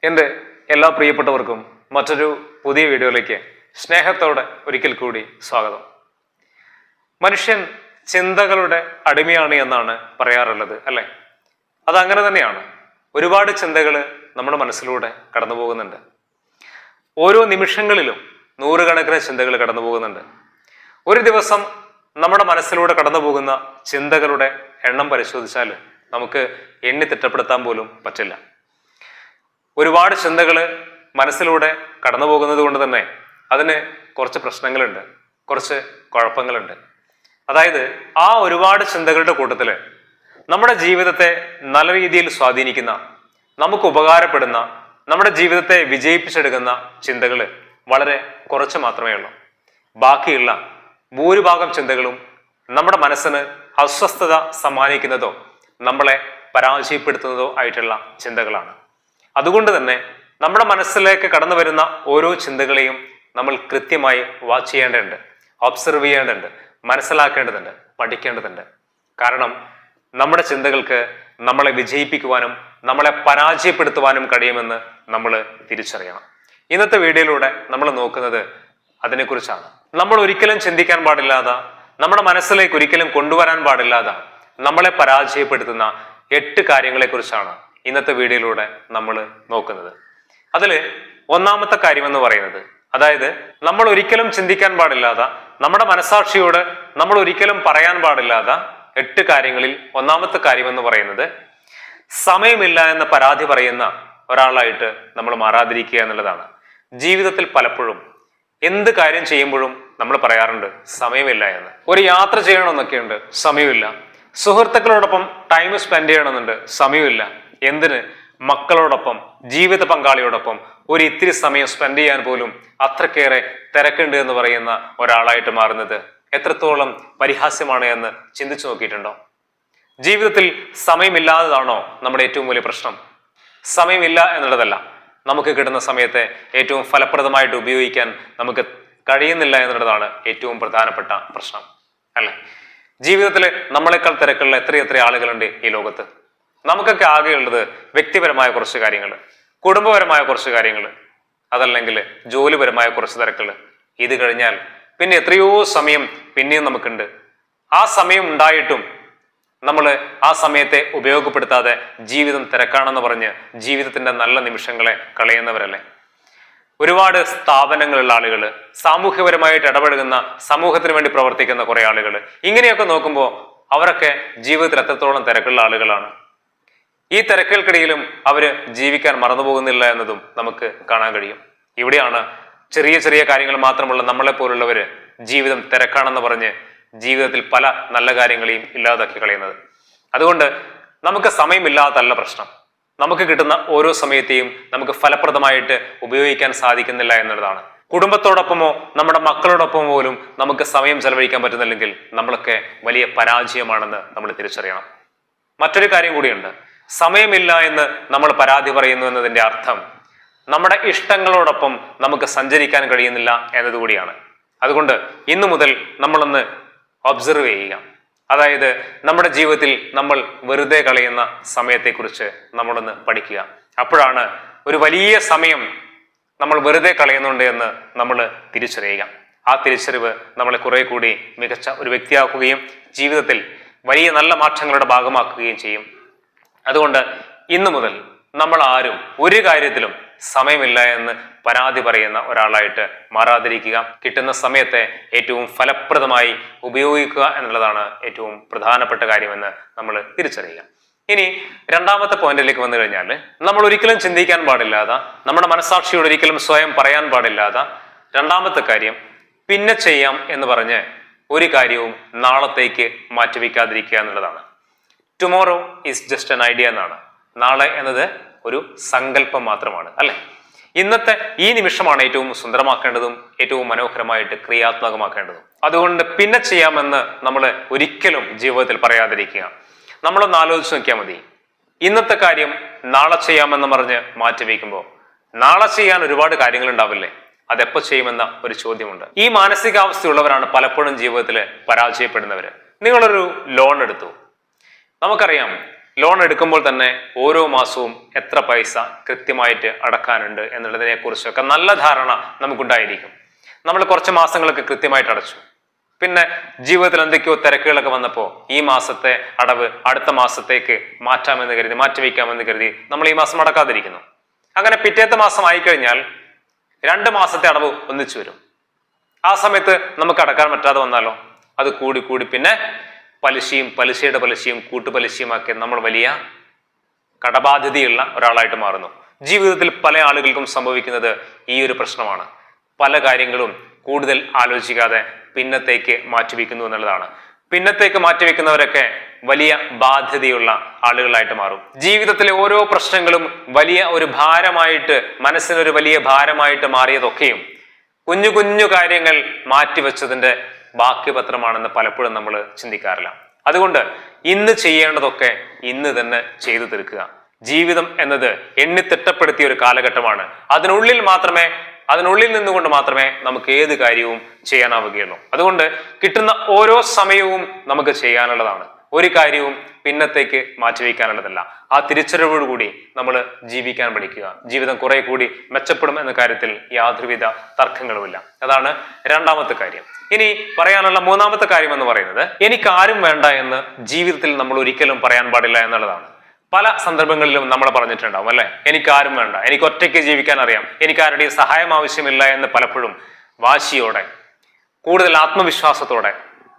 എൻ്റെ എല്ലാ പ്രിയപ്പെട്ടവർക്കും മറ്റൊരു പുതിയ വീഡിയോയിലേക്ക് സ്നേഹത്തോടെ ഒരിക്കൽ കൂടി സ്വാഗതം. മനുഷ്യൻ ചിന്തകളുടെ അടിമയാണ് എന്നാണ് പറയാറുള്ളത്, അല്ലേ? അതങ്ങനെ തന്നെയാണ്. ഒരുപാട് ചിന്തകൾ നമ്മുടെ മനസ്സിലൂടെ കടന്നു പോകുന്നുണ്ട്. ഓരോ നിമിഷങ്ങളിലും നൂറുകണക്കിന് ചിന്തകൾ കടന്നു പോകുന്നുണ്ട്. ഒരു ദിവസം നമ്മുടെ മനസ്സിലൂടെ കടന്നു പോകുന്ന ചിന്തകളുടെ എണ്ണം പരിശോധിച്ചാൽ നമുക്ക് എണ്ണി തിട്ടപ്പെടുത്താൻ പോലും പറ്റില്ല. ഒരുപാട് ചിന്തകൾ മനസ്സിലൂടെ കടന്നു പോകുന്നത് കൊണ്ട് തന്നെ അതിന് കുറച്ച് പ്രശ്നങ്ങളുണ്ട്, കുറച്ച് കുഴപ്പങ്ങളുണ്ട്. അതായത് ആ ഒരുപാട് ചിന്തകളുടെ കൂട്ടത്തിൽ നമ്മുടെ ജീവിതത്തെ നല്ല രീതിയിൽ സ്വാധീനിക്കുന്ന, നമുക്ക് ഉപകാരപ്പെടുന്ന, നമ്മുടെ ജീവിതത്തെ വിജയിപ്പിച്ചെടുക്കുന്ന ചിന്തകൾ വളരെ കുറച്ച് മാത്രമേ ഉള്ളൂ. ബാക്കിയുള്ള ഭൂരിഭാഗം ചിന്തകളും നമ്മുടെ മനസ്സിന് അസ്വസ്ഥത സമ്മാനിക്കുന്നതോ നമ്മളെ പരാജയപ്പെടുത്തുന്നതോ ആയിട്ടുള്ള ചിന്തകളാണ്. അതുകൊണ്ട് തന്നെ നമ്മുടെ മനസ്സിലേക്ക് കടന്നു വരുന്ന ഓരോ ചിന്തകളെയും നമ്മൾ കൃത്യമായി വാച്ച് ചെയ്യേണ്ടതുണ്ട്, ഒബ്സർവ് ചെയ്യേണ്ടതുണ്ട്, മനസ്സിലാക്കേണ്ടതുണ്ട്, പഠിക്കേണ്ടതുണ്ട്. കാരണം നമ്മുടെ ചിന്തകൾക്ക് നമ്മളെ വിജയിപ്പിക്കുവാനും നമ്മളെ പരാജയപ്പെടുത്തുവാനും കഴിയുമെന്ന് നമ്മൾ തിരിച്ചറിയണം. ഇന്നത്തെ വീഡിയോയിലൂടെ നമ്മൾ നോക്കുന്നത് അതിനെക്കുറിച്ചാണ്. നമ്മൾ ഒരിക്കലും ചിന്തിക്കാൻ പാടില്ലാതെ, നമ്മുടെ മനസ്സിലേക്ക് ഒരിക്കലും കൊണ്ടുവരാൻ പാടില്ലാതെ നമ്മളെ പരാജയപ്പെടുത്തുന്ന 8 കാര്യങ്ങളെക്കുറിച്ചാണ് ഇന്നത്തെ വീഡിയോയിലൂടെ നമ്മൾ നോക്കുന്നത്. അതിൽ ഒന്നാമത്തെ കാര്യം എന്ന് പറയുന്നത്, അതായത് നമ്മൾ ഒരിക്കലും ചിന്തിക്കാൻ പാടില്ലാത്ത, നമ്മുടെ മനസാക്ഷിയോട് നമ്മൾ ഒരിക്കലും പറയാൻ പാടില്ലാത്ത 8 കാര്യങ്ങളിൽ ഒന്നാമത്തെ കാര്യം എന്ന് പറയുന്നത്, സമയമില്ല എന്ന് പരാതി പറയുന്ന ഒരാളായിട്ട് നമ്മൾ മാറാതിരിക്കുക എന്നുള്ളതാണ്. ജീവിതത്തിൽ പലപ്പോഴും എന്ത് കാര്യം ചെയ്യുമ്പോഴും നമ്മൾ പറയാറുണ്ട് സമയമില്ല എന്ന്. ഒരു യാത്ര ചെയ്യണമെന്നൊക്കെയുണ്ട്, സമയമില്ല. സുഹൃത്തുക്കളോടൊപ്പം ടൈം സ്പെൻഡ് ചെയ്യണമെന്നുണ്ട്, സമയമില്ല. എന്തിന്? മക്കളോടൊപ്പം, ജീവിത പങ്കാളിയോടൊപ്പം ഒരു ഇത്തിരി സമയം സ്പെൻഡ് ചെയ്യാൻ പോലും അത്രക്കേറെ തിരക്കുണ്ട് എന്ന് പറയുന്ന ഒരാളായിട്ട് മാറുന്നത് എത്രത്തോളം പരിഹാസ്യമാണ് എന്ന് ചിന്തിച്ചു നോക്കിയിട്ടുണ്ടോ? ജീവിതത്തിൽ സമയമില്ലാത്തതാണോ നമ്മുടെ ഏറ്റവും വലിയ പ്രശ്നം? സമയമില്ല എന്നുള്ളതല്ല, നമുക്ക് കിട്ടുന്ന സമയത്തെ ഏറ്റവും ഫലപ്രദമായിട്ട് ഉപയോഗിക്കാൻ നമുക്ക് കഴിയുന്നില്ല എന്നുള്ളതാണ് ഏറ്റവും പ്രധാനപ്പെട്ട പ്രശ്നം, അല്ലെ? ജീവിതത്തിൽ നമ്മളെക്കാൾ തിരക്കുള്ള എത്രയെത്ര ആളുകളുണ്ട് ഈ ലോകത്ത്. നമുക്കൊക്കെ ആകെയുള്ളത് വ്യക്തിപരമായ കുറച്ച് കാര്യങ്ങൾ, കുടുംബപരമായ കുറച്ച് കാര്യങ്ങൾ, അതല്ലെങ്കിൽ ജോലിപരമായ കുറച്ച് തിരക്കുകൾ. ഇത് കഴിഞ്ഞാൽ പിന്നെ എത്രയോ സമയം പിന്നെയും നമുക്കുണ്ട്. ആ സമയം ഉണ്ടായിട്ടും നമ്മൾ ആ സമയത്തെ ഉപയോഗപ്പെടുത്താതെ ജീവിതം തിരക്കാണെന്ന് പറഞ്ഞ് ജീവിതത്തിന്റെ നല്ല നിമിഷങ്ങളെ കളയുന്നവരല്ലേ? ഒരുപാട് സ്ഥാപനങ്ങളുള്ള ആളുകൾ, സാമൂഹ്യപരമായിട്ട് ഇടപെടുന്ന, സമൂഹത്തിന് വേണ്ടി പ്രവർത്തിക്കുന്ന കുറെ ആളുകൾ, ഇങ്ങനെയൊക്കെ നോക്കുമ്പോൾ അവരൊക്കെ ജീവിതത്തിൽ എത്രത്തോളം തിരക്കുള്ള ആളുകളാണ്. ഈ തിരക്കുകൾക്കിടയിലും അവര് ജീവിക്കാൻ മറന്നുപോകുന്നില്ല എന്നതും നമുക്ക് കാണാൻ കഴിയും. ഇവിടെയാണ് ചെറിയ ചെറിയ കാര്യങ്ങൾ മാത്രമുള്ള നമ്മളെ പോലുള്ളവര് ജീവിതം തിരക്കാണെന്ന് പറഞ്ഞ് ജീവിതത്തിൽ പല നല്ല കാര്യങ്ങളെയും ഇല്ലാതാക്കി കളയുന്നത്. അതുകൊണ്ട് നമുക്ക് സമയമില്ലാത്തല്ല പ്രശ്നം, നമുക്ക് കിട്ടുന്ന ഓരോ സമയത്തെയും നമുക്ക് ഫലപ്രദമായിട്ട് ഉപയോഗിക്കാൻ സാധിക്കുന്നില്ല എന്നുള്ളതാണ്. കുടുംബത്തോടൊപ്പമോ നമ്മുടെ മക്കളോടൊപ്പമോ പോലും നമുക്ക് സമയം ചെലവഴിക്കാൻ പറ്റുന്നില്ലെങ്കിൽ നമ്മളൊക്കെ വലിയ പരാജയമാണെന്ന് നമ്മൾ തിരിച്ചറിയണം. മറ്റൊരു കാര്യം കൂടിയുണ്ട്. സമയമില്ല എന്ന് നമ്മൾ പരാതി പറയുന്നു എന്നതിന്റെ അർത്ഥം നമ്മുടെ ഇഷ്ടങ്ങളോടൊപ്പം നമുക്ക് സഞ്ചരിക്കാൻ കഴിയുന്നില്ല എന്നതുകൂടിയാണ്. അതുകൊണ്ട് ഇന്നു മുതൽ നമ്മളൊന്ന് ഒബ്സർവ് ചെയ്യുക. അതായത് നമ്മുടെ ജീവിതത്തിൽ നമ്മൾ വെറുതെ കളയുന്ന സമയത്തെക്കുറിച്ച് നമ്മളൊന്ന് പഠിക്കുക. അപ്പോഴാണ് ഒരു വലിയ സമയം നമ്മൾ വെറുതെ കളയുന്നുണ്ട് എന്ന് നമ്മൾ തിരിച്ചറിയുക. ആ തിരിച്ചറിവ് നമ്മളെ കുറെ കൂടി മികച്ച ഒരു വ്യക്തിയാക്കുകയും ജീവിതത്തിൽ വലിയ നല്ല മാറ്റങ്ങളുടെ ഭാഗമാക്കുകയും ചെയ്യും. അതുകൊണ്ട് ഇന്നു മുതൽ നമ്മൾ ആരും ഒരു കാര്യത്തിലും സമയമില്ല എന്ന് പരാതി പറയുന്ന ഒരാളായിട്ട് മാറാതിരിക്കുക. കിട്ടുന്ന സമയത്തെ ഏറ്റവും ഫലപ്രദമായി ഉപയോഗിക്കുക എന്നുള്ളതാണ് ഏറ്റവും പ്രധാനപ്പെട്ട കാര്യമെന്ന് നമ്മൾ തിരിച്ചറിയുക. ഇനി രണ്ടാമത്തെ പോയിന്റിലേക്ക് വന്നു കഴിഞ്ഞാൽ, നമ്മൾ ഒരിക്കലും ചിന്തിക്കാൻ പാടില്ലാതെ, നമ്മുടെ മനസാക്ഷിയോട് ഒരിക്കലും സ്വയം പറയാൻ പാടില്ലാതെ രണ്ടാമത്തെ കാര്യം, പിന്നെ ചെയ്യാം എന്ന് പറഞ്ഞ് ഒരു കാര്യവും നാളത്തേക്ക് മാറ്റിവെക്കാതിരിക്കുക എന്നുള്ളതാണ്. Tomorrow is just an idea എന്നാണ്. നാളെ എന്നത് ഒരു സങ്കല്പം മാത്രമാണ്, അല്ലെ? ഇന്നത്തെ ഈ നിമിഷമാണ് ഏറ്റവും സുന്ദരമാക്കേണ്ടതും ഏറ്റവും മനോഹരമായിട്ട് ക്രിയാത്മകമാക്കേണ്ടതും. അതുകൊണ്ട് പിന്നെ ചെയ്യാമെന്ന് നമ്മൾ ഒരിക്കലും ജീവിതത്തിൽ പറയാതിരിക്കുക. നമ്മളൊന്ന് ആലോചിച്ച് നോക്കിയാൽ മതി. ഇന്നത്തെ കാര്യം നാളെ ചെയ്യാമെന്ന് പറഞ്ഞ് മാറ്റിവെക്കുമ്പോൾ നാളെ ചെയ്യാൻ ഒരുപാട് കാര്യങ്ങൾ ഉണ്ടാവില്ലേ? അതെപ്പോ ചെയ്യുമെന്ന ഒരു ചോദ്യമുണ്ട്. ഈ മാനസികാവസ്ഥയുള്ളവരാണ് പലപ്പോഴും ജീവിതത്തിൽ പരാജയപ്പെടുന്നവര്. നിങ്ങളൊരു ലോൺ എടുത്തു. നമുക്കറിയാം, ലോൺ എടുക്കുമ്പോൾ തന്നെ ഓരോ മാസവും എത്ര പൈസ കൃത്യമായിട്ട് അടക്കാനുണ്ട് എന്നുള്ളതിനെ കുറിച്ചൊക്കെ നല്ല ധാരണ നമുക്കുണ്ടായിരിക്കും. നമ്മൾ കുറച്ച് മാസങ്ങളൊക്കെ കൃത്യമായിട്ട് അടച്ചു. പിന്നെ ജീവിതത്തിൽ എന്തൊക്കെയോ തിരക്കുകളൊക്കെ വന്നപ്പോൾ ഈ മാസത്തെ അടവ് അടുത്ത മാസത്തേക്ക് മാറ്റിവെക്കാമെന്ന് കരുതി നമ്മൾ ഈ മാസം അടക്കാതിരിക്കുന്നു. അങ്ങനെ പിറ്റേത്തെ മാസം ആയിക്കഴിഞ്ഞാൽ 2 മാസത്തെ അടവ് ഒന്നിച്ചു വരും. ആ സമയത്ത് നമുക്ക് അടക്കാൻ പറ്റാതെ വന്നാലോ, അത് കൂടി പിന്നെ പലിശയുടെ പലിശയും കൂട്ടുപലിശയുമാക്കി നമ്മൾ വലിയ കടബാധ്യതയുള്ള ഒരാളായിട്ട് മാറുന്നു. ജീവിതത്തിൽ പല ആളുകൾക്കും സംഭവിക്കുന്നത് ഈ ഒരു പ്രശ്നമാണ്. പല കാര്യങ്ങളും കൂടുതൽ ആലോചിക്കാതെ പിന്നത്തേക്ക് മാറ്റിവെക്കുന്നു എന്നുള്ളതാണ്. പിന്നത്തേക്ക് മാറ്റിവെക്കുന്നവരൊക്കെ വലിയ ബാധ്യതയുള്ള ആളുകളായിട്ട് മാറും. ജീവിതത്തിലെ ഓരോ പ്രശ്നങ്ങളും വലിയ ഒരു ഭാരമായിട്ട്, മനസ്സിനൊരു വലിയ ഭാരമായിട്ട് മാറിയതൊക്കെയും കുഞ്ഞു കുഞ്ഞു കാര്യങ്ങൾ മാറ്റിവെച്ചതിന്റെ ബാക്കി പത്രമാണെന്ന് പലപ്പോഴും നമ്മൾ ചിന്തിക്കാറില്ല. അതുകൊണ്ട് ഇന്ന് ചെയ്യേണ്ടതൊക്കെ ഇന്ന് തന്നെ ചെയ്തു തീർക്കുക. ജീവിതം എന്നത് എണ്ണിത്തിട്ടപ്പെടുത്തിയ ഒരു കാലഘട്ടമാണ്. അതിനുള്ളിൽ നിന്നുകൊണ്ട് മാത്രമേ നമുക്ക് ഏത് കാര്യവും ചെയ്യാനാവുകയുള്ളൂ. അതുകൊണ്ട് കിട്ടുന്ന ഓരോ സമയവും നമുക്ക് ചെയ്യാനുള്ളതാണ്. ഒരു കാര്യവും പിന്നത്തേക്ക് മാറ്റിവെക്കാനുള്ളതല്ല. ആ തിരിച്ചറിവോടുകൂടി നമ്മൾ ജീവിക്കാൻ പഠിക്കുക. ജീവിതം കുറെ കൂടി മെച്ചപ്പെടും എന്ന കാര്യത്തിൽ യാതൊരുവിധ തർക്കങ്ങളുമില്ല. അതാണ് രണ്ടാമത്തെ കാര്യം. ഇനി പറയാനുള്ള മൂന്നാമത്തെ കാര്യം എന്ന് പറയുന്നത്, എനിക്കാരും വേണ്ട എന്ന് ജീവിതത്തിൽ നമ്മൾ ഒരിക്കലും പറയാൻ പാടില്ല എന്നുള്ളതാണ്. പല സന്ദർഭങ്ങളിലും നമ്മൾ പറഞ്ഞിട്ടുണ്ടാവും അല്ലെ, എനിക്കാരും വേണ്ട, എനിക്ക് ഒറ്റയ്ക്ക് ജീവിക്കാൻ അറിയാം, എനിക്ക് ആരുടെയും സഹായം ആവശ്യമില്ല എന്ന് പലപ്പോഴും വാശിയോടെ, കൂടുതൽ ആത്മവിശ്വാസത്തോടെ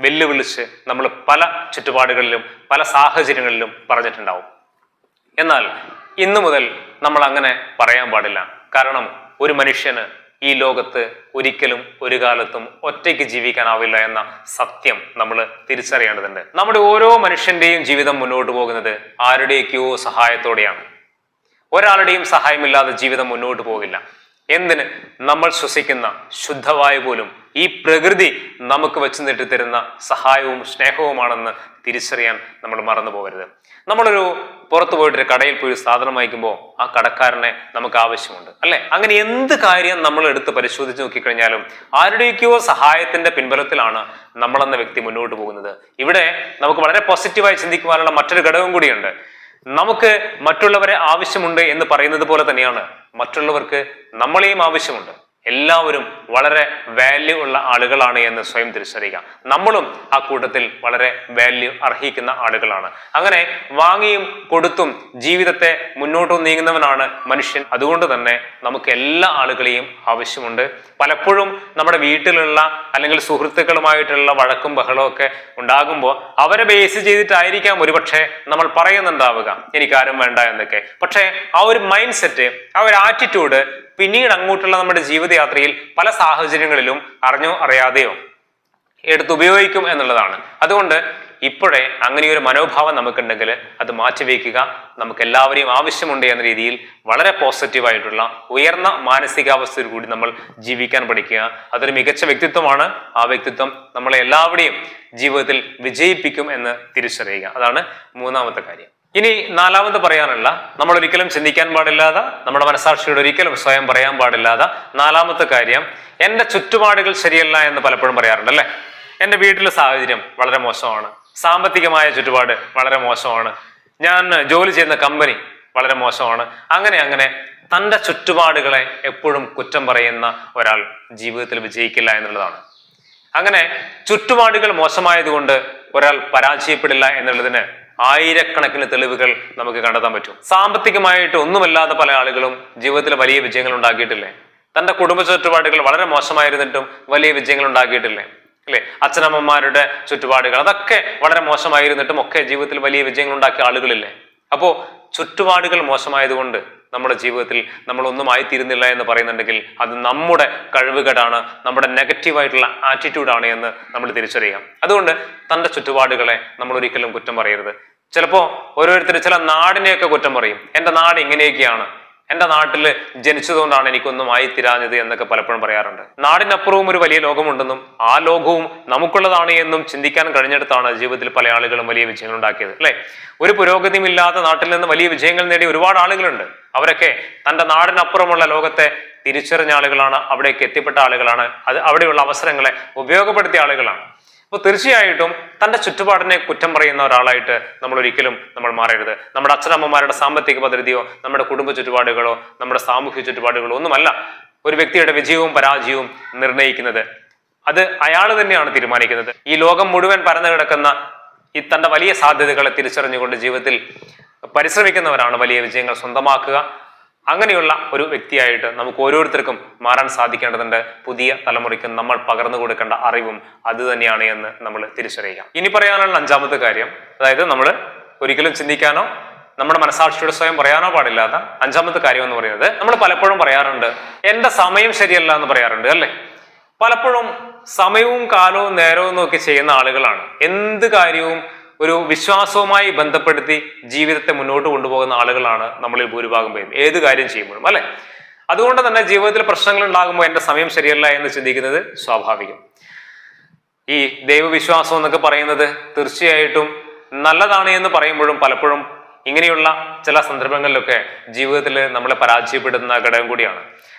വെല്ലുവിളിച്ച് നമ്മൾ പല ചുറ്റുപാടുകളിലും പല സാഹചര്യങ്ങളിലും പറഞ്ഞിട്ടുണ്ടാവും. എന്നാൽ ഇന്നു മുതൽ നമ്മൾ അങ്ങനെ പറയാൻ പാടില്ല. കാരണം ഒരു മനുഷ്യന് ഈ ലോകത്ത് ഒരിക്കലും ഒരു കാലത്തും ഒറ്റയ്ക്ക് ജീവിക്കാനാവില്ല എന്ന സത്യം നമ്മൾ തിരിച്ചറിയേണ്ടതുണ്ട്. നമ്മുടെ ഓരോ മനുഷ്യന്റെയും ജീവിതം മുന്നോട്ട് പോകുന്നത് ആരുടെയൊക്കെയോ സഹായത്തോടെയാണ്. ഒരാളുടെയും സഹായമില്ലാതെ ജീവിതം മുന്നോട്ട് പോകില്ല. എന്തിന്, നമ്മൾ ശ്വസിക്കുന്ന ശുദ്ധവായു പോലും ഈ പ്രകൃതി നമുക്ക് വെച്ച് നീട്ടിത്തരുന്ന സഹായവും സ്നേഹവുമാണെന്ന് തിരിച്ചറിയാൻ നമ്മൾ മറന്നു പോകരുത്. നമ്മളൊരു പുറത്തു പോയിട്ട് കടയിൽ പോയി സാധനം വാങ്ങിക്കുമ്പോൾ ആ കടക്കാരനെ നമുക്ക് ആവശ്യമുണ്ട് അല്ലെ. അങ്ങനെ എന്ത് കാര്യം നമ്മൾ എടുത്ത് പരിശോധിച്ച് നോക്കിക്കഴിഞ്ഞാലും ആരുടെയൊക്കെയോ സഹായത്തിന്റെ പിൻബലത്തിലാണ് നമ്മളെന്ന വ്യക്തി മുന്നോട്ട് പോകുന്നത്. ഇവിടെ നമുക്ക് വളരെ പോസിറ്റീവായി ചിന്തിക്കുവാനുള്ള മറ്റൊരു ഘടകം കൂടിയുണ്ട്. നമുക്ക് മറ്റുള്ളവരെ ആവശ്യമുണ്ട് എന്ന് പറയുന്നത് പോലെ തന്നെയാണ് മറ്റുള്ളവർക്ക് നമ്മളെയും ആവശ്യമുണ്ട്. എല്ലാവരും വളരെ വാല്യൂ ഉള്ള ആളുകളാണ് എന്ന് സ്വയം തിരിച്ചറിയുക. നമ്മളും ആ കൂട്ടത്തിൽ വളരെ വാല്യൂ അർഹിക്കുന്ന ആളുകളാണ്. അങ്ങനെ വാങ്ങിയും കൊടുത്തും ജീവിതത്തെ മുന്നോട്ട് നീങ്ങുന്നവനാണ് മനുഷ്യൻ. അതുകൊണ്ട് തന്നെ നമുക്ക് എല്ലാ ആളുകളെയും ആവശ്യമുണ്ട്. പലപ്പോഴും നമ്മുടെ വീട്ടിലുള്ള അല്ലെങ്കിൽ സുഹൃത്തുക്കളുമായിട്ടുള്ള വഴക്കും ബഹളവും ഒക്കെ ഉണ്ടാകുമ്പോൾ അവരെ ബേസ് ചെയ്തിട്ടായിരിക്കാം ഒരുപക്ഷെ നമ്മൾ പറയുന്നുണ്ടാവുക എനിക്കാരും വേണ്ട എന്നൊക്കെ. പക്ഷേ ആ ഒരു മൈൻഡ് സെറ്റ്, ആ ഒരു ആറ്റിറ്റ്യൂഡ് പിന്നീട് അങ്ങോട്ടുള്ള നമ്മുടെ ജീവിതയാത്രയിൽ പല സാഹചര്യങ്ങളിലും അറിഞ്ഞോ അറിയാതെയോ എടുത്തുപയോഗിക്കും എന്നുള്ളതാണ്. അതുകൊണ്ട് ഇപ്പോഴേ അങ്ങനെയൊരു മനോഭാവം നമുക്കുണ്ടെങ്കിൽ അത് മാറ്റിവെക്കുക. നമുക്ക് എല്ലാവരെയും ആവശ്യമുണ്ട് എന്ന രീതിയിൽ വളരെ പോസിറ്റീവായിട്ടുള്ള ഉയർന്ന മാനസികാവസ്ഥയിൽ കൂടി നമ്മൾ ജീവിക്കാൻ പഠിക്കുക. അതൊരു മികച്ച വ്യക്തിത്വമാണ്. ആ വ്യക്തിത്വം നമ്മളെ എല്ലാവരെയും ജീവിതത്തിൽ വിജയിപ്പിക്കും എന്ന് തിരിച്ചറിയുക. അതാണ് മൂന്നാമത്തെ കാര്യം. ഇനി നാലാമത് പറയാനുള്ള, നമ്മൾ ഒരിക്കലും ചിന്തിക്കാൻ പാടില്ലാത്ത, നമ്മുടെ മനസാക്ഷിയോട് ഒരിക്കലും സ്വയം പറയാൻ പാടില്ലാത്ത നാലാമത്തെ കാര്യം, എൻ്റെ ചുറ്റുപാടുകൾ ശരിയല്ല എന്ന് പലപ്പോഴും പറയാറുണ്ട് അല്ലെ. എൻ്റെ വീട്ടിലെ സാഹചര്യം വളരെ മോശമാണ്, സാമ്പത്തികമായ ചുറ്റുപാട് വളരെ മോശമാണ്, ഞാൻ ജോലി ചെയ്യുന്ന കമ്പനി വളരെ മോശമാണ്. അങ്ങനെ തൻ്റെ ചുറ്റുപാടുകളെ എപ്പോഴും കുറ്റം പറയുന്ന ഒരാൾ ജീവിതത്തിൽ വിജയിക്കില്ല എന്നുള്ളതാണ്. അങ്ങനെ ചുറ്റുപാടുകൾ മോശമായതുകൊണ്ട് ഒരാൾ പരാജയപ്പെടില്ല എന്നുള്ളതിന് ആയിരക്കണക്കിന് തെളിവുകൾ നമുക്ക് കണ്ടെത്താൻ പറ്റും. സാമ്പത്തികമായിട്ട് ഒന്നുമല്ലാത്ത പല ആളുകളും ജീവിതത്തിൽ വലിയ വിജയങ്ങൾ ഉണ്ടാക്കിയിട്ടില്ലേ? തന്റെ കുടുംബ ചുറ്റുപാടുകൾ വളരെ മോശമായിരുന്നിട്ടും വലിയ വിജയങ്ങൾ ഉണ്ടാക്കിയിട്ടില്ലേ? അല്ലെ, അച്ഛനമ്മമാരുടെ ചുറ്റുപാടുകൾ അതൊക്കെ വളരെ മോശമായിരുന്നിട്ടും ഒക്കെ ജീവിതത്തിൽ വലിയ വിജയങ്ങൾ ഉണ്ടാക്കിയ ആളുകളില്ലേ? അപ്പോ ചുറ്റുപാടുകൾ മോശമായതുകൊണ്ട് നമ്മുടെ ജീവിതത്തിൽ നമ്മളൊന്നും ആയിത്തീരുന്നില്ല എന്ന് പറയുന്നുണ്ടെങ്കിൽ അത് നമ്മുടെ കഴിവുകേടാണ്, നമ്മുടെ നെഗറ്റീവായിട്ടുള്ള ആറ്റിറ്റ്യൂഡാണ് എന്ന് നമ്മൾ തിരിച്ചറിയുക. അതുകൊണ്ട് തൻ്റെ ചുറ്റുപാടുകളെ നമ്മൾ ഒരിക്കലും കുറ്റം പറയരുത്. ചിലപ്പോൾ ഓരോരുത്തർ ചില നാടിനെയൊക്കെ കുറ്റം പറയും. എൻ്റെ നാട് ഇങ്ങനെയൊക്കെയാണ്, എൻ്റെ നാട്ടിൽ ജനിച്ചതുകൊണ്ടാണ് എനിക്കൊന്നും ആയിത്തീരാഞ്ഞത് എന്നൊക്കെ പലപ്പോഴും പറയാറുണ്ട്. നാടിനപ്പുറവും ഒരു വലിയ ലോകമുണ്ടെന്നും ആ ലോകവും നമുക്കുള്ളതാണ് എന്നും ചിന്തിക്കാൻ കഴിഞ്ഞെടുത്താണ് ജീവിതത്തിൽ പല ആളുകളും വലിയ വിജയങ്ങൾ ഉണ്ടാക്കിയത് അല്ലെ. ഒരു പുരോഗതിയുമില്ലാത്ത നാട്ടിൽ നിന്ന് വലിയ വിജയങ്ങൾ നേടിയ ഒരുപാട് ആളുകളുണ്ട്. അവരൊക്കെ തൻ്റെ നാടിനപ്പുറമുള്ള ലോകത്തെ തിരിച്ചറിഞ്ഞ ആളുകളാണ്, അവിടേക്ക് എത്തിപ്പെട്ട ആളുകളാണ്, അവിടെയുള്ള അവസരങ്ങളെ ഉപയോഗപ്പെടുത്തിയ ആളുകളാണ്. അപ്പോൾ തീർച്ചയായിട്ടും തൻ്റെ ചുറ്റുപാടിനെ കുറ്റം പറയുന്ന ഒരാളായിട്ട് നമ്മൾ ഒരിക്കലും മാറരുത്. നമ്മുടെ അച്ഛനമ്മമാരുടെ സാമ്പത്തിക ഭദ്രതയോ നമ്മുടെ കുടുംബ ചുറ്റുപാടുകളോ നമ്മുടെ സാമൂഹ്യ ചുറ്റുപാടുകളോ ഒന്നുമല്ല ഒരു വ്യക്തിയുടെ വിജയവും പരാജയവും നിർണ്ണയിക്കുന്നത്. അത് അയാൾ തന്നെയാണ് തീരുമാനിക്കുന്നത്. ഈ ലോകം മുഴുവൻ പരന്നു കിടക്കുന്ന ഈ തൻ്റെ വലിയ സാധ്യതകളെ തിരിച്ചറിഞ്ഞുകൊണ്ട് ജീവിതത്തിൽ പരിശ്രമിക്കുന്നവരാണ് വലിയ വിജയങ്ങൾ സ്വന്തമാക്കുക. അങ്ങനെയുള്ള ഒരു വ്യക്തിയായിട്ട് നമുക്ക് ഓരോരുത്തർക്കും മാറാൻ സാധിക്കേണ്ടതുണ്ട്. പുതിയ തലമുറയ്ക്ക് നമ്മൾ പകർന്നു കൊടുക്കേണ്ട അറിവും അത് തന്നെയാണ് എന്ന് നമ്മൾ തിരിച്ചറിയുക. ഇനി പറയാനുള്ള അഞ്ചാമത്തെ കാര്യം, അതായത് നമ്മൾ ഒരിക്കലും ചിന്തിക്കാനോ നമ്മുടെ മനസാക്ഷിയോട് സ്വയം പറയാനോ പാടില്ലാത്ത അഞ്ചാമത്തെ കാര്യം എന്ന് പറയുന്നത്, നമ്മൾ പലപ്പോഴും പറയാറുണ്ട് എൻ്റെ സമയം ശരിയല്ല എന്ന് പറയാറുണ്ട് അല്ലേ. പലപ്പോഴും സമയവും കാലവും നേരവും നോക്കി ചെയ്യുന്ന ആളുകളാണ്. എന്ത് കാര്യവും ഒരു വിശ്വാസവുമായി ബന്ധപ്പെടുത്തി ജീവിതത്തെ മുന്നോട്ട് കൊണ്ടുപോകുന്ന ആളുകളാണ് നമ്മളിൽ ഭൂരിഭാഗം പേരും ഏത് കാര്യം ചെയ്യുമ്പോഴും അല്ലെ. അതുകൊണ്ട് തന്നെ ജീവിതത്തിൽ പ്രശ്നങ്ങൾ ഉണ്ടാകുമ്പോൾ എൻ്റെ സമയം ശരിയല്ല എന്ന് ചിന്തിക്കുന്നത് സ്വാഭാവികം. ഈ ദൈവവിശ്വാസം എന്നൊക്കെ പറയുന്നത് തീർച്ചയായിട്ടും നല്ലതാണ് എന്ന് പറയുമ്പോഴും പലപ്പോഴും ഇങ്ങനെയുള്ള ചില സന്ദർഭങ്ങളിലൊക്കെ ജീവിതത്തിൽ നമ്മളെ പരാജയപ്പെടുന്ന ഘടകം കൂടിയാണ്.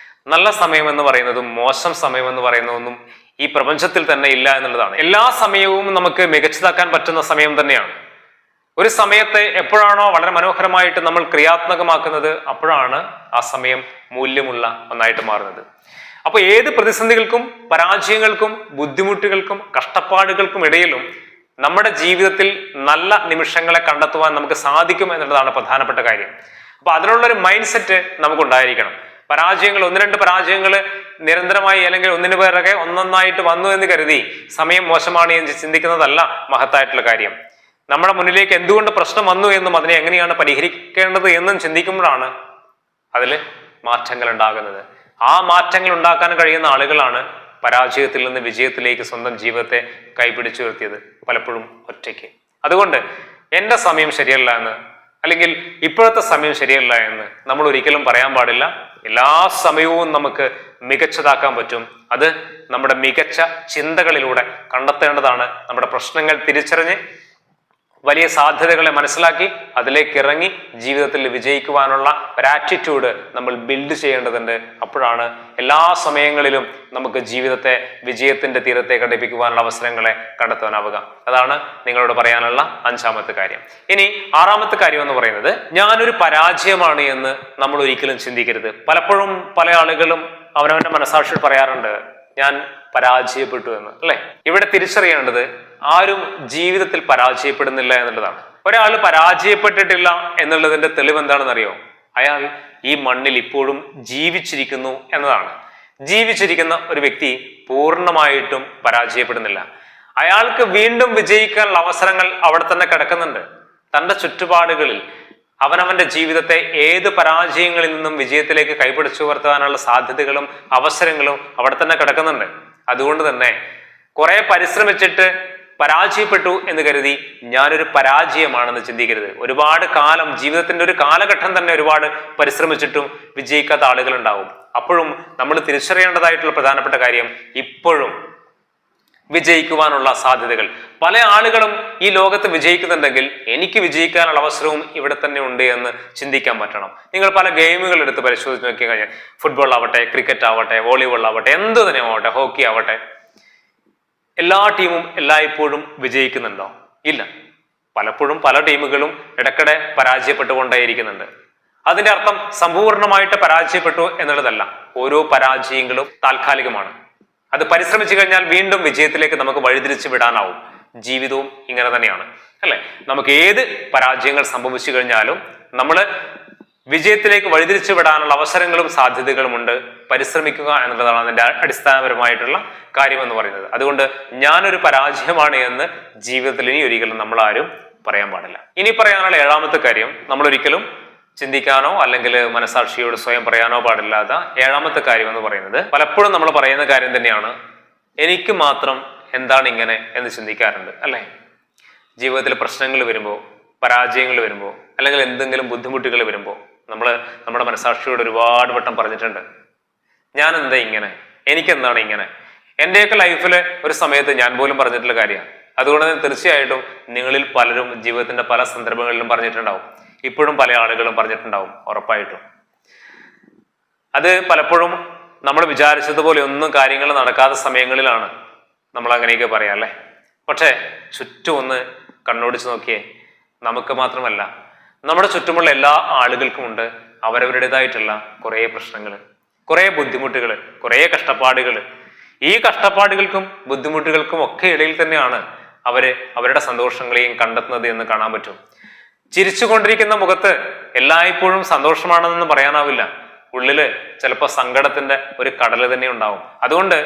നല്ല സമയം എന്ന് പറയുന്നതും മോശം സമയം എന്ന് പറയുന്നതൊന്നും ഈ പ്രപഞ്ചത്തിൽ തന്നെ ഇല്ല എന്നുള്ളതാണ്. എല്ലാ സമയവും നമുക്ക് മികച്ചതാക്കാൻ പറ്റുന്ന സമയം തന്നെയാണ്. ഒരു സമയത്തെ എപ്പോഴാണോ വളരെ മനോഹരമായിട്ട് നമ്മൾ ക്രിയാത്മകമാക്കുന്നത് അപ്പോഴാണ് ആ സമയം മൂല്യമുള്ള ഒന്നായിട്ട് മാറുന്നത്. അപ്പൊ ഏത് പ്രതിസന്ധികൾക്കും പരാജയങ്ങൾക്കും ബുദ്ധിമുട്ടുകൾക്കും കഷ്ടപ്പാടുകൾക്കും ഇടയിലും നമ്മുടെ ജീവിതത്തിൽ നല്ല നിമിഷങ്ങളെ കണ്ടെത്തുവാൻ നമുക്ക് സാധിക്കും എന്നുള്ളതാണ് പ്രധാനപ്പെട്ട കാര്യം. അപ്പൊ അതിനുള്ളൊരു മൈൻഡ് സെറ്റ് നമുക്കുണ്ടായിരിക്കണം. പരാജയങ്ങൾ, ഒന്ന് രണ്ട് പരാജയങ്ങൾ നിരന്തരമായി അല്ലെങ്കിൽ ഒന്നിനു പിറകെ ഒന്നൊന്നായിട്ട് വന്നു എന്ന് കരുതി സമയം മോശമാണ് എന്ന് ചിന്തിക്കുന്നതല്ല മഹത്തായിട്ടുള്ള കാര്യം. നമ്മുടെ മുന്നിലേക്ക് എന്തുകൊണ്ട് പ്രശ്നം വന്നു എന്നും അതിനെ എങ്ങനെയാണ് പരിഹരിക്കേണ്ടത് എന്നും ചിന്തിക്കുമ്പോഴാണ് അതിൽ മാറ്റങ്ങൾ ഉണ്ടാകുന്നത്. ആ മാറ്റങ്ങൾ ഉണ്ടാക്കാൻ കഴിയുന്ന ആളുകളാണ് പരാജയത്തിൽ നിന്ന് വിജയത്തിലേക്ക് സ്വന്തം ജീവിതത്തെ കൈപിടിച്ചുയർത്തിയത്, പലപ്പോഴും ഒറ്റയ്ക്ക്. അതുകൊണ്ട് എൻ്റെ സമയം ശരിയല്ല എന്ന്, അല്ലെങ്കിൽ ഇപ്പോഴത്തെ സമയം ശരിയല്ല എന്ന് നമ്മൾ ഒരിക്കലും പറയാൻ പാടില്ല. എല്ലാ സമയവും നമുക്ക് മികച്ചതാക്കാൻ പറ്റും. അത് നമ്മുടെ മികച്ച ചിന്തകളിലൂടെ കണ്ടെത്തേണ്ടതാണ്. നമ്മുടെ പ്രശ്നങ്ങൾ തിരിച്ചറിഞ്ഞ് വലിയ സാധ്യതകളെ മനസ്സിലാക്കി അതിലേക്ക് ഇറങ്ങി ജീവിതത്തിൽ വിജയിക്കുവാനുള്ള ഒരു ആറ്റിറ്റ്യൂഡ് നമ്മൾ ബിൽഡ് ചെയ്യേണ്ടതുണ്ട്. അപ്പോഴാണ് എല്ലാ സമയങ്ങളിലും നമുക്ക് ജീവിതത്തെ വിജയത്തിന്റെ തീരത്തെ ഘടിപ്പിക്കുവാനുള്ള അവസരങ്ങളെ കണ്ടെത്താനാവുക. അതാണ് നിങ്ങളോട് പറയാനുള്ള അഞ്ചാമത്തെ കാര്യം. ഇനി ആറാമത്തെ കാര്യം എന്ന് പറയുന്നത്, ഞാനൊരു പരാജയമാണ് എന്ന് നമ്മൾ ഒരിക്കലും ചിന്തിക്കരുത്. പലപ്പോഴും പല ആളുകളും അവനവന്റെ മനസാക്ഷിയോട് പറയാറുണ്ട് ഞാൻ പരാജയപ്പെട്ടു എന്ന് അല്ലെ. ഇവിടെ തിരിച്ചറിയേണ്ടത് ആരും ജീവിതത്തിൽ പരാജയപ്പെടുന്നില്ല എന്നുള്ളതാണ്. ഒരാൾ പരാജയപ്പെട്ടിട്ടില്ല എന്നുള്ളതിന്റെ തെളിവ് എന്താണെന്ന് അറിയോ? അയാൾ ഈ മണ്ണിൽ ഇപ്പോഴും ജീവിച്ചിരിക്കുന്നു എന്നതാണ്. ജീവിച്ചിരിക്കുന്ന ഒരു വ്യക്തി പൂർണ്ണമായിട്ടും പരാജയപ്പെടുന്നില്ല. അയാൾക്ക് വീണ്ടും വിജയിക്കാനുള്ള അവസരങ്ങൾ അവിടെ തന്നെ കിടക്കുന്നുണ്ട്. തൻ്റെ ചുറ്റുപാടുകളിൽ അവനവന്റെ ജീവിതത്തെ ഏത് പരാജയങ്ങളിൽ നിന്നും വിജയത്തിലേക്ക് കൈപിടിച്ചു വരുത്താനുള്ള സാധ്യതകളും അവസരങ്ങളും അവിടെ തന്നെ കിടക്കുന്നുണ്ട്. അതുകൊണ്ട് തന്നെ കുറെ പരിശ്രമിച്ചിട്ട് പരാജയപ്പെട്ടു എന്ന് കരുതി ഞാനൊരു പരാജയമാണെന്ന് ചിന്തിക്കരുത്. ഒരുപാട് കാലം, ജീവിതത്തിന്റെ ഒരു കാലഘട്ടം തന്നെ ഒരുപാട് പരിശ്രമിച്ചിട്ടും വിജയിക്കാത്ത ആളുകൾ ഉണ്ടാവും. അപ്പോഴും നമ്മൾ തിരിച്ചറിയേണ്ടതായിട്ടുള്ള പ്രധാനപ്പെട്ട കാര്യം, ഇപ്പോഴും വിജയിക്കുവാനുള്ള സാധ്യതകൾ. പല ആളുകളും ഈ ലോകത്ത് വിജയിക്കുന്നുണ്ടെങ്കിൽ എനിക്ക് വിജയിക്കാനുള്ള അവസരവും ഇവിടെ തന്നെ ഉണ്ട് എന്ന് ചിന്തിക്കാൻ പറ്റണം. നിങ്ങൾ പല ഗെയിമുകൾ എടുത്ത് പരിശോധിച്ച് നോക്കി കഴിഞ്ഞാൽ, ഫുട്ബോൾ ആവട്ടെ, ക്രിക്കറ്റ് ആവട്ടെ, വോളിബോൾ ആവട്ടെ, എന്ത് തന്നെ ആവട്ടെ, ഹോക്കി ആവട്ടെ, എല്ലാ ടീമും എല്ലായ്പ്പോഴും വിജയിക്കുന്നുണ്ടോ? ഇല്ല. പലപ്പോഴും പല ടീമുകളും ഇടയ്ക്കിടെ പരാജയപ്പെട്ടുകൊണ്ടേയിരിക്കുന്നുണ്ട്. അതിന്റെ അർത്ഥം സമ്പൂർണമായിട്ട് പരാജയപ്പെട്ടു എന്നുള്ളതല്ല. ഓരോ പരാജയങ്ങളും താൽക്കാലികമാണ്. അത് പരിശ്രമിച്ചു കഴിഞ്ഞാൽ വീണ്ടും വിജയത്തിലേക്ക് നമുക്ക് വഴിതിരിച്ചു വിടാനാവും. ജീവിതവും ഇങ്ങനെ തന്നെയാണ് അല്ലെ. നമുക്ക് ഏത് പരാജയങ്ങൾ സംഭവിച്ചു കഴിഞ്ഞാലും നമ്മൾ വിജയത്തിലേക്ക് വഴിതിരിച്ചു വിടാനുള്ള അവസരങ്ങളും സാധ്യതകളും ഉണ്ട്. പരിശ്രമിക്കുക എന്നുള്ളതാണ് അതിന്റെ അടിസ്ഥാനപരമായിട്ടുള്ള കാര്യം എന്ന് പറയുന്നത്. അതുകൊണ്ട് ഞാനൊരു പരാജയമാണ് എന്ന് ജീവിതത്തിൽ ഇനി ഒരിക്കലും നമ്മൾ ആരും പറയാൻ പാടില്ല. ഇനി പറയാനുള്ള ഏഴാമത്തെ കാര്യം, നമ്മൾ ഒരിക്കലും ചിന്തിക്കാനോ അല്ലെങ്കിൽ മനസാക്ഷിയോട് സ്വയം പറയാനോ പാടില്ലാത്ത ഏഴാമത്തെ കാര്യം എന്ന് പറയുന്നത്, പലപ്പോഴും നമ്മൾ പറയുന്ന കാര്യം തന്നെയാണ്, എനിക്ക് മാത്രം എന്താണ് ഇങ്ങനെ എന്ന് ചിന്തിക്കാറുണ്ട് അല്ലെ. ജീവിതത്തിൽ പ്രശ്നങ്ങൾ വരുമ്പോൾ, പരാജയങ്ങൾ വരുമ്പോൾ, അല്ലെങ്കിൽ എന്തെങ്കിലും ബുദ്ധിമുട്ടുകൾ വരുമ്പോൾ നമ്മൾ നമ്മുടെ മനസാക്ഷിയോട് ഒരുപാട് വട്ടം പറഞ്ഞിട്ടുണ്ട്, ഞാൻ എന്താ ഇങ്ങനെ, എനിക്കെന്താണ് ഇങ്ങനെ. എൻ്റെയൊക്കെ ലൈഫിൽ ഒരു സമയത്ത് ഞാൻ പോലും പറഞ്ഞിട്ടുള്ള കാര്യമാണ്. അതുകൊണ്ട് തന്നെ തീർച്ചയായിട്ടും നിങ്ങളിൽ പലരും ജീവിതത്തിന്റെ പല സന്ദർഭങ്ങളിലും പറഞ്ഞിട്ടുണ്ടാവും. ഇപ്പോഴും പല ആളുകളും പറഞ്ഞിട്ടുണ്ടാവും, ഉറപ്പായിട്ടും. അത് പലപ്പോഴും നമ്മൾ വിചാരിച്ചതുപോലെ ഒന്നും കാര്യങ്ങൾ നടക്കാത്ത സമയങ്ങളിലാണ് നമ്മൾ അങ്ങനെയൊക്കെ പറയാം അല്ലെ. പക്ഷേ ചുറ്റും ഒന്ന് കണ്ണോടിച്ച് നോക്കിയേ, നമുക്ക് മാത്രമല്ല നമ്മുടെ ചുറ്റുമുള്ള എല്ലാ ആളുകൾക്കും ഉണ്ട് അവരവരുടേതായിട്ടുള്ള കുറേ പ്രശ്നങ്ങൾ, കുറേ ബുദ്ധിമുട്ടുകൾ, കുറേ കഷ്ടപ്പാടുകൾ. ഈ കഷ്ടപ്പാടുകൾക്കും ബുദ്ധിമുട്ടുകൾക്കും ഒക്കെ ഇടയിൽ തന്നെയാണ് അവരുടെ സന്തോഷങ്ങളെയും കണ്ടെത്തുന്നത് എന്ന് കാണാൻ പറ്റും. ചിരിച്ചുകൊണ്ടിരിക്കുന്ന മുഖത്ത് എല്ലായ്പ്പോഴും സന്തോഷമാണെന്ന് പറയാനാവില്ല. ഉള്ളില് ചിലപ്പോൾ സങ്കടത്തിന്റെ ഒരു കടല് തന്നെ ഉണ്ടാവും. അതുകൊണ്ട്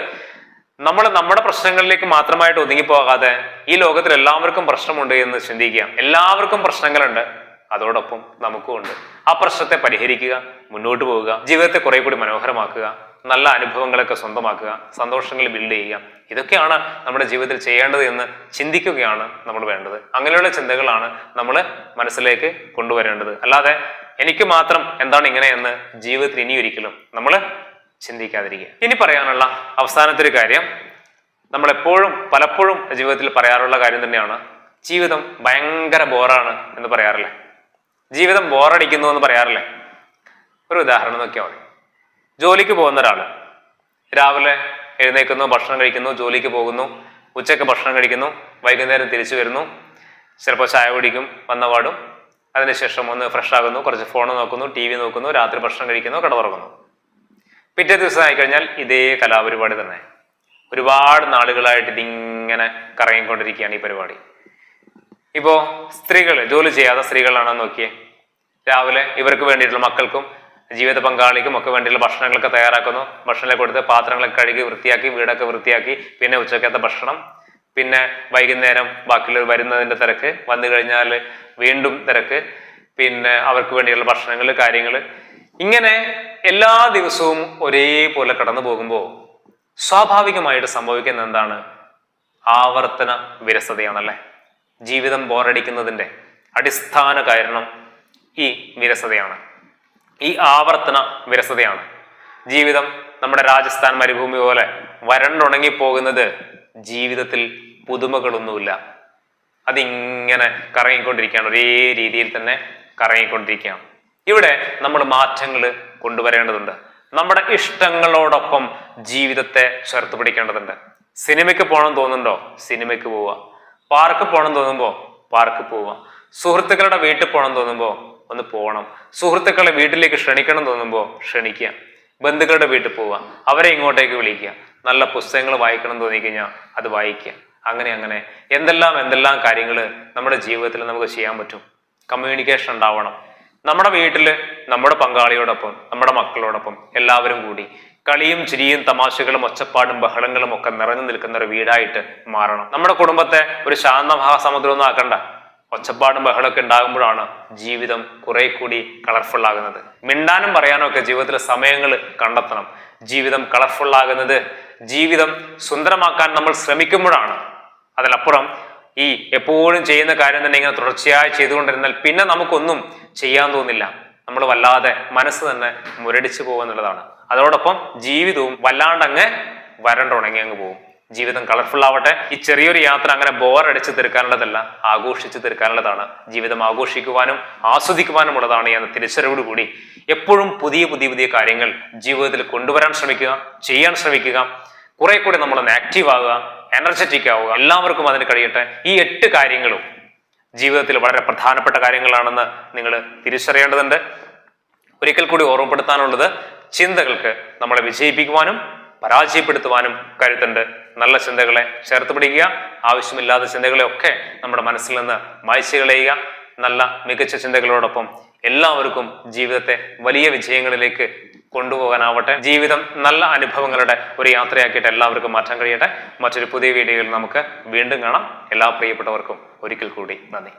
നമ്മൾ നമ്മുടെ പ്രശ്നങ്ങളിലേക്ക് മാത്രമായിട്ട് ഒതുങ്ങിപ്പോകാതെ ഈ ലോകത്തിൽ എല്ലാവർക്കും പ്രശ്നമുണ്ട് എന്ന് ചിന്തിക്കുക. എല്ലാവർക്കും പ്രശ്നങ്ങളുണ്ട്, അതോടൊപ്പം നമുക്കും ഉണ്ട്. ആ പ്രശ്നത്തെ പരിഹരിക്കുക, മുന്നോട്ട് പോവുക, ജീവിതത്തെ കുറെ കൂടി മനോഹരമാക്കുക, നല്ല അനുഭവങ്ങളൊക്കെ സ്വന്തമാക്കുക, സന്തോഷങ്ങൾ ബിൽഡ് ചെയ്യുക. ഇതൊക്കെയാണ് നമ്മുടെ ജീവിതത്തിൽ ചെയ്യേണ്ടത് എന്ന് ചിന്തിക്കുകയാണ് നമ്മൾ വേണ്ടത്. അങ്ങനെയുള്ള ചിന്തകളാണ് നമ്മൾ മനസ്സിലേക്ക് കൊണ്ടുവരേണ്ടത്. അല്ലാതെ എനിക്ക് മാത്രം എന്താണ് ഇങ്ങനെയെന്ന് ജീവിതത്തിൽ ഇനി ഒരിക്കലും നമ്മൾ ചിന്തിക്കാതിരിക്കുക. ഇനി പറയാനുള്ള അവസാനത്തെ ഒരു കാര്യം, നമ്മൾ പലപ്പോഴും ജീവിതത്തിൽ പറയാറുള്ള കാര്യം തന്നെയാണ്, ജീവിതം ഭയങ്കര ബോറാണ് എന്ന് പറയാറില്ലേ, ജീവിതം ബോറടിക്കുന്നു എന്ന് പറയാറില്ലേ. ഒരു ഉദാഹരണം നോക്കിയാൽ മതി. ജോലിക്ക് പോകുന്ന ഒരാള് രാവിലെ എഴുന്നേൽക്കുന്നു, ഭക്ഷണം കഴിക്കുന്നു, ജോലിക്ക് പോകുന്നു, ഉച്ചയ്ക്ക് ഭക്ഷണം കഴിക്കുന്നു, വൈകുന്നേരം തിരിച്ചു വരുന്നു, ചിലപ്പോൾ ചായ കുടിക്കും വന്നപാടും, അതിനുശേഷം ഒന്ന് ഫ്രഷ് ആകുന്നു, കുറച്ച് ഫോൺ നോക്കുന്നു, TV നോക്കുന്നു, രാത്രി ഭക്ഷണം കഴിക്കുന്നു, കിടന്നുറങ്ങുന്നു. പിറ്റേ ദിവസം ആയിക്കഴിഞ്ഞാൽ ഇതേ കലാപരിപാടി തന്നെ. ഒരുപാട് നാളുകളായിട്ട് ഇതിങ്ങനെ കറങ്ങിക്കൊണ്ടിരിക്കുകയാണ് ഈ പരിപാടി. ഇപ്പോ ജോലി ചെയ്യാത്ത സ്ത്രീകളാണെന്ന് നോക്കിയേ, രാവിലെ ഇവർക്ക് വേണ്ടിയിട്ടുള്ള മക്കൾക്കും ജീവിത പങ്കാളിക്കും ഒക്കെ വേണ്ടിയുള്ള ഭക്ഷണങ്ങളൊക്കെ തയ്യാറാക്കുന്നു, ഭക്ഷണം കൊടുത്ത് പാത്രങ്ങളൊക്കെ കഴുകി വൃത്തിയാക്കി, വീടൊക്കെ വൃത്തിയാക്കി, പിന്നെ ഉച്ചക്കത്തെ ഭക്ഷണം, പിന്നെ വൈകുന്നേരം ബാക്കിയുള്ളവർ വരുന്നതിന്റെ തിരക്ക്, വന്നു കഴിഞ്ഞാൽ വീണ്ടും തിരക്ക്, പിന്നെ അവർക്ക് വേണ്ടിയുള്ള ഭക്ഷണങ്ങൾ, കാര്യങ്ങൾ, ഇങ്ങനെ എല്ലാ ദിവസവും ഒരേപോലെ കടന്നു പോകുമ്പോൾ സ്വാഭാവികമായിട്ട് സംഭവിക്കുന്ന എന്താണ്? ആവർത്തന വിരസതയാണല്ലേ. ജീവിതം ബോറടിക്കുന്നതിന്റെ അടിസ്ഥാന കാരണം ഈ വിരസതയാണ്, ഈ ആവർത്തന വിരസതയാണ്. ജീവിതം നമ്മുടെ രാജസ്ഥാൻ മരുഭൂമി പോലെ വരണ്ടുണങ്ങി പോകുന്നത് ജീവിതത്തിൽ പുതുമകളൊന്നുമില്ല. അതിങ്ങനെ കറങ്ങിക്കൊണ്ടിരിക്കുകയാണ്, ഒരേ രീതിയിൽ തന്നെ കറങ്ങിക്കൊണ്ടിരിക്കുകയാണ്. ഇവിടെ നമ്മൾ മാറ്റങ്ങൾ കൊണ്ടുവരേണ്ടതുണ്ട്. നമ്മുടെ ഇഷ്ടങ്ങളോടൊപ്പം ജീവിതത്തെ ചേർത്ത് പിടിക്കേണ്ടതുണ്ട്. സിനിമയ്ക്ക് പോകണം തോന്നുന്നുണ്ടോ? സിനിമയ്ക്ക് പോവുക. പാർക്ക് പോകണം തോന്നുമ്പോൾ പാർക്ക് പോവുക. സുഹൃത്തുക്കളുടെ വീട്ടിൽ പോകണം തോന്നുമ്പോൾ ഒന്ന് പോകണം. സുഹൃത്തുക്കളെ വീട്ടിലേക്ക് ക്ഷണിക്കണം തോന്നുമ്പോൾ ക്ഷണിക്കുക. ബന്ധുക്കളുടെ വീട്ടിൽ പോവുക, അവരെ ഇങ്ങോട്ടേക്ക് വിളിക്കുക. നല്ല പുസ്തകങ്ങൾ വായിക്കണം തോന്നിക്കഴിഞ്ഞാൽ അത് വായിക്കുക. അങ്ങനെ എന്തെല്ലാം കാര്യങ്ങൾ നമ്മുടെ ജീവിതത്തിൽ നമുക്ക് ചെയ്യാൻ പറ്റും. കമ്മ്യൂണിക്കേഷൻ ഉണ്ടാവണം. നമ്മുടെ വീട്ടില് നമ്മുടെ പങ്കാളിയോടൊപ്പം, നമ്മുടെ മക്കളോടൊപ്പം എല്ലാവരും കൂടി കളിയും ചിരിയും തമാശകളും ഒച്ചപ്പാടും ബഹളങ്ങളും ഒക്കെ നിറഞ്ഞു നിൽക്കുന്ന ഒരു വീടായിട്ട് മാറണം. നമ്മുടെ കുടുംബത്തെ ഒരു ശാന്ത മഹാസമുദ്രമൊന്നും ആക്കണ്ട. ഒച്ചപ്പാടും ബഹളമൊക്കെ ഉണ്ടാകുമ്പോഴാണ് ജീവിതം കുറെ കൂടി കളർഫുൾ ആകുന്നത്. മിണ്ടാനും പറയാനും ഒക്കെ ജീവിതത്തിലെ സമയങ്ങൾ കണ്ടെത്തണം. ജീവിതം കളർഫുൾ ആകുന്നത്, ജീവിതം സുന്ദരമാക്കാൻ നമ്മൾ ശ്രമിക്കുമ്പോഴാണ്. അതിനപ്പുറം ഈ എപ്പോഴും ചെയ്യുന്ന കാര്യം തന്നെ ഇങ്ങനെ തുടർച്ചയായി ചെയ്തുകൊണ്ടിരുന്നാൽ പിന്നെ നമുക്കൊന്നും ചെയ്യാൻ തോന്നില്ല. നമ്മൾ വല്ലാതെ മനസ്സ് തന്നെ മുരടിച്ചു പോകുന്നുള്ളതാണ്. അതോടൊപ്പം ജീവിതവും വല്ലാണ്ടങ്ങ് വരണ്ടുണങ്ങി അങ്ങ് പോകും. ജീവിതം കളർഫുൾ ആവട്ടെ. ഈ ചെറിയൊരു യാത്ര അങ്ങനെ ബോറടിച്ച് തീർക്കാനുള്ളതല്ല, ആഘോഷിച്ച് തീർക്കാനുള്ളതാണ്. ജീവിതം ആഘോഷിക്കുവാനും ആസ്വദിക്കുവാനുമുള്ളതാണ് എന്ന തിരിച്ചറിവോടുകൂടി എപ്പോഴും പുതിയ കാര്യങ്ങൾ ജീവിതത്തിൽ കൊണ്ടുവരാൻ ശ്രമിക്കുക, ചെയ്യാൻ ശ്രമിക്കുക. കുറെ കൂടി നമ്മളൊന്ന് ആക്റ്റീവ് ആവുക, എനർജറ്റിക് ആവുക. എല്ലാവർക്കും അതിന് കഴിയട്ടെ. ഈ 8 കാര്യങ്ങളും ജീവിതത്തിൽ വളരെ പ്രധാനപ്പെട്ട കാര്യങ്ങളാണെന്ന് നിങ്ങൾ തിരിച്ചറിയേണ്ടതുണ്ട്. ഒരിക്കൽ കൂടി ഓർമ്മപ്പെടുത്താനുള്ളത്, ചിന്തകൾക്ക് നമ്മളെ വിജയിപ്പിക്കുവാനും പരാജയപ്പെടുത്തുവാനും കരുത്തുണ്ട്. നല്ല ചിന്തകളെ ചേർത്ത് പിടിക്കുക, ആവശ്യമില്ലാത്ത ചിന്തകളെ ഒക്കെ നമ്മുടെ മനസ്സിൽ നിന്ന് മായ്ച്ചു കളയുക. നല്ല മികച്ച ചിന്തകളോടൊപ്പം എല്ലാവർക്കും ജീവിതത്തെ വലിയ വിജയങ്ങളിലേക്ക് കൊണ്ടുപോകാനാവട്ടെ. ജീവിതം നല്ല അനുഭവങ്ങളുടെ ഒരു യാത്രയാക്കിയിട്ട് എല്ലാവർക്കും മാറ്റാൻ കഴിയട്ടെ. മറ്റൊരു പുതിയ വീഡിയോയിൽ നമുക്ക് വീണ്ടും കാണാം. എല്ലാ പ്രിയപ്പെട്ടവർക്കും ഒരിക്കൽ കൂടി നന്ദി.